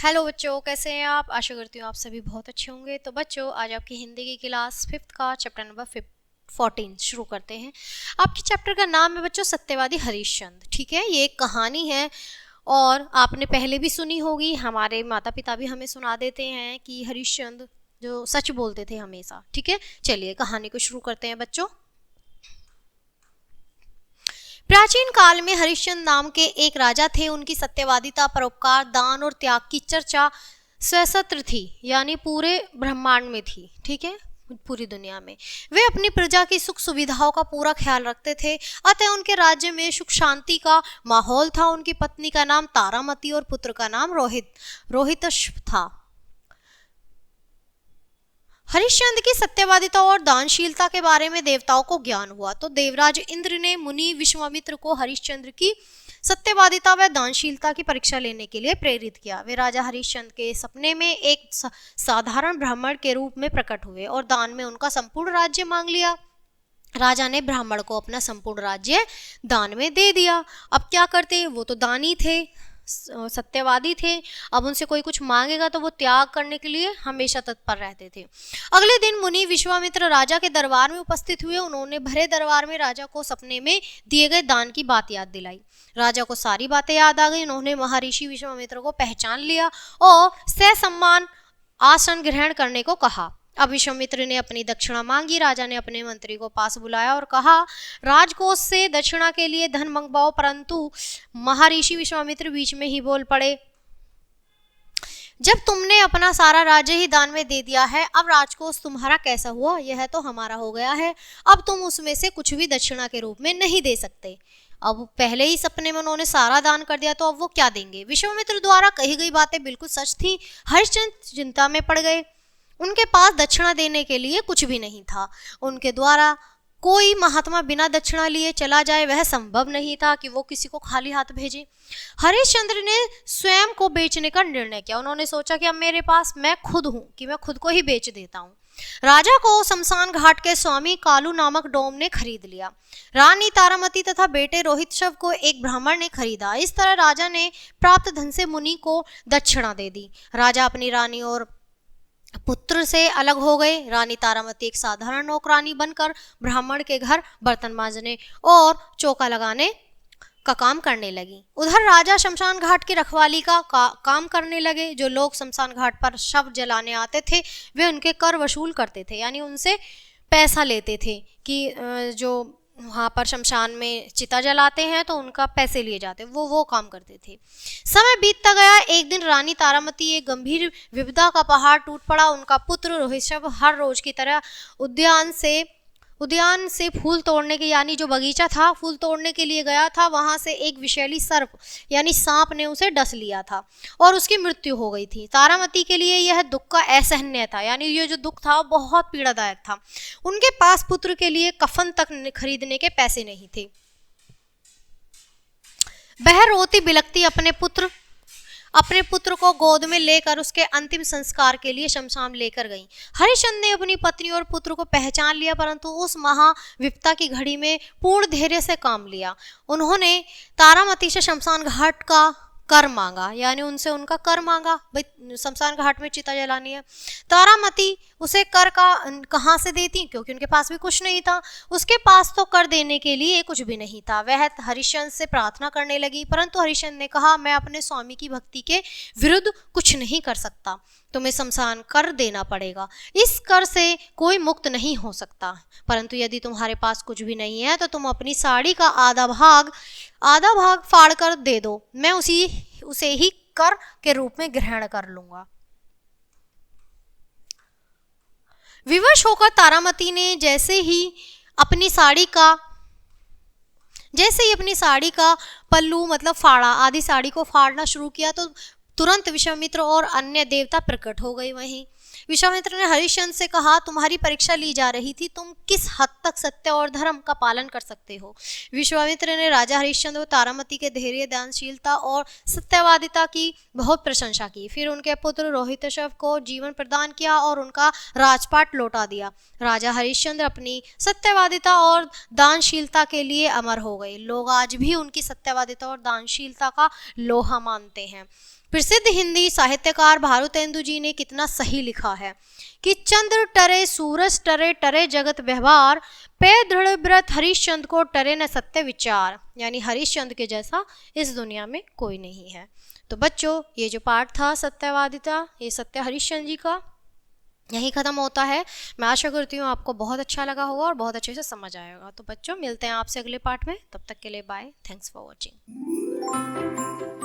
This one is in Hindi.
हेलो बच्चों, कैसे हैं आप। आशा करती हूँ आप सभी बहुत अच्छे होंगे। तो बच्चों, आज आपकी हिंदी की क्लास 5th का चैप्टर नंबर 14 शुरू करते हैं। आपके चैप्टर का नाम है बच्चों सत्यवादी हरिश्चंद्र। ठीक है, ये एक कहानी है और आपने पहले भी सुनी होगी। हमारे माता पिता भी हमें सुना देते हैं कि हरिश्चंद्र जो सच बोलते थे हमेशा। ठीक है, चलिए कहानी को शुरू करते हैं बच्चों। प्राचीन काल में हरिश्चंद्र नाम के एक राजा थे। उनकी सत्यवादिता, परोपकार, दान और त्याग की चर्चा स्वसत्र थी, यानी पूरे ब्रह्मांड में थी। ठीक है, पूरी दुनिया में वे अपनी प्रजा की सुख सुविधाओं का पूरा ख्याल रखते थे। अतः उनके राज्य में सुख शांति का माहौल था। उनकी पत्नी का नाम तारामती और पुत्र का नाम रोहितश था। हरिश्चंद्र की सत्यवादिता और दानशीलता के बारे में देवताओं को ज्ञान हुआ, तो देवराज इंद्र ने मुनि विश्वामित्र को हरिश्चंद्र की सत्यवादिता व दानशीलता की परीक्षा लेने के लिए प्रेरित किया। वे राजा हरिश्चंद्र के सपने में एक साधारण ब्राह्मण के रूप में प्रकट हुए और दान में उनका संपूर्ण राज्य मांग लिया। राजा ने ब्राह्मण को अपना संपूर्ण राज्य दान में दे दिया। अब क्या करते, वो तो दानी थे, सत्यवादी थे। अब उनसे कोई कुछ मांगेगा तो वो त्याग करने के लिए हमेशा तत्पर रहते थे। अगले दिन मुनि विश्वामित्र राजा के दरबार में उपस्थित हुए। उन्होंने भरे दरबार में राजा को सपने में दिए गए दान की बात याद दिलाई। राजा को सारी बातें याद आ गई। उन्होंने महर्षि विश्वामित्र को पहचान लिया और ससम्मान आसन ग्रहण करने को कहा। अब विश्वामित्र ने अपनी दक्षिणा मांगी। राजा ने अपने मंत्री को पास बुलाया और कहा, राजकोष से दक्षिणा के लिए धन मंगवाओ। परंतु महर्षि विश्वामित्र बीच में ही बोल पड़े, जब तुमने अपना सारा राज्य ही दान में दे दिया है, अब राजकोष तुम्हारा कैसा हुआ, यह तो हमारा हो गया है। अब तुम उसमें से कुछ भी दक्षिणा के रूप में नहीं दे सकते। अब पहले ही सपने में उन्होंने सारा दान कर दिया, तो अब वो क्या देंगे। विश्वामित्र द्वारा कही गई बातें बिल्कुल सच थी। हरिश्चंद्र चिंता में पड़ गए। उनके पास दक्षिणा देने के लिए कुछ भी नहीं था। उनके द्वारा कोई महात्मा बिना दक्षिणा लिए चला जाए, वह संभव नहीं था कि वो किसी को खाली हाथ भेजे। हरिश्चंद्र ने स्वयं को बेचने का निर्णय किया। उन्होंने सोचा कि अब मेरे पास मैं खुद हूं, कि मैं खुद को ही बेच देता हूं। राजा को शमशान घाट के स्वामी कालू नामक डोम ने खरीद लिया। रानी तारामती तथा बेटे रोहितशव को एक ब्राह्मण ने खरीदा। इस तरह राजा ने प्राप्त धन से मुनि को दक्षिणा दे दी। राजा अपनी रानी और पुत्र से अलग हो गए। रानी तारामती एक साधारण नौकरानी बनकर ब्राह्मण के घर बर्तन मांजने और चौका लगाने का काम करने लगी। उधर राजा शमशान घाट की रखवाली का काम करने लगे। जो लोग शमशान घाट पर शव जलाने आते थे, वे उनके कर वसूल करते थे, यानी उनसे पैसा लेते थे कि जो वहाँ पर शमशान में चिता जलाते हैं तो उनका पैसे लिए जाते, वो काम करते थे। समय बीतता गया। एक दिन रानी तारामती एक गंभीर विपदा का पहाड़ टूट पड़ा। उनका पुत्र रोहितशव हर रोज की तरह उद्यान से फूल तोड़ने के, यानी जो बगीचा था, फूल तोड़ने के लिए गया था। वहां से एक विषैली सर्प यानी सांप ने उसे डस लिया था और उसकी मृत्यु हो गई थी। तारामती के लिए यह दुख का असहनीय था, यानी ये जो दुख था बहुत पीड़ादायक था। उनके पास पुत्र के लिए कफन तक खरीदने के पैसे नहीं थे। वह रोती बिलखती अपने पुत्र को गोद में लेकर उसके अंतिम संस्कार के लिए शमशान लेकर गई। हरिश्चंद्र ने अपनी पत्नी और पुत्र को पहचान लिया, परंतु उस महाविपता की घड़ी में पूर्ण धैर्य से काम लिया। उन्होंने तारामती से शमशान घाट का कर मांगा, यानी उनसे उनका कर मांगा। भाई शमशान घाट में चिता जलानी है। तारामती उसे कर का कहाँ से देती, क्योंकि उनके पास भी कुछ नहीं था। उसके पास तो कर देने के लिए कुछ भी नहीं था। वह हरिश्चंद्र से प्रार्थना करने लगी, परंतु हरिश्चंद्र ने कहा, मैं अपने स्वामी की भक्ति के विरुद्ध कुछ नहीं कर सकता। तुम्हें शमशान कर देना पड़ेगा। इस कर से कोई मुक्त नहीं हो सकता। परंतु यदि तुम्हारे पास कुछ भी नहीं है तो तुम अपनी साड़ी का आधा भाग फाड़ कर दे दो। मैं उसे ही कर के रूप में ग्रहण कर लूंगा। विवश होकर तारामती ने जैसे ही अपनी साड़ी का पल्लू मतलब फाड़ा, आधी साड़ी को फाड़ना शुरू किया, तो तुरंत विश्वामित्र और अन्य देवता प्रकट हो गए। वहीं विश्वामित्र ने हरिश्चंद्र से कहा, तुम्हारी परीक्षा ली जा रही थी, तुम किस हद तक सत्य और धर्म का पालन कर सकते हो। विश्वामित्र ने राजा हरिश्चंद्र और तारामती के धैर्य, दानशीलता और सत्यवादिता की बहुत प्रशंसा की। फिर उनके पुत्र रोहितशव को जीवन प्रदान किया और उनका राजपाट लौटा दिया। राजा हरिश्चंद्र अपनी सत्यवादिता और दानशीलता के लिए अमर हो गए। लोग आज भी उनकी सत्यवादिता और दानशीलता का लोहा मानते हैं। प्रसिद्ध हिंदी साहित्यकार भारुतेंदु जी ने कितना सही लिखा है कि चंद्र टरे सूरज टरे टरे जगत व्यवहार, पे दृढ़ व्रत हरिश्चंद्र को टरे न सत्य विचार। यानी हरिश्चंद्र के जैसा इस दुनिया में कोई नहीं है। तो बच्चों, ये जो पाठ था सत्यवादिता, ये सत्य हरिश्चंद्र जी का, यही खत्म होता है। मैं आशा करती हूँ आपको बहुत अच्छा लगा होगा और बहुत अच्छे से समझ आएगा। तो बच्चों, मिलते हैं आपसे अगले पार्ट में, तब तक के लिए बाय, थैंक्स फॉर वॉचिंग।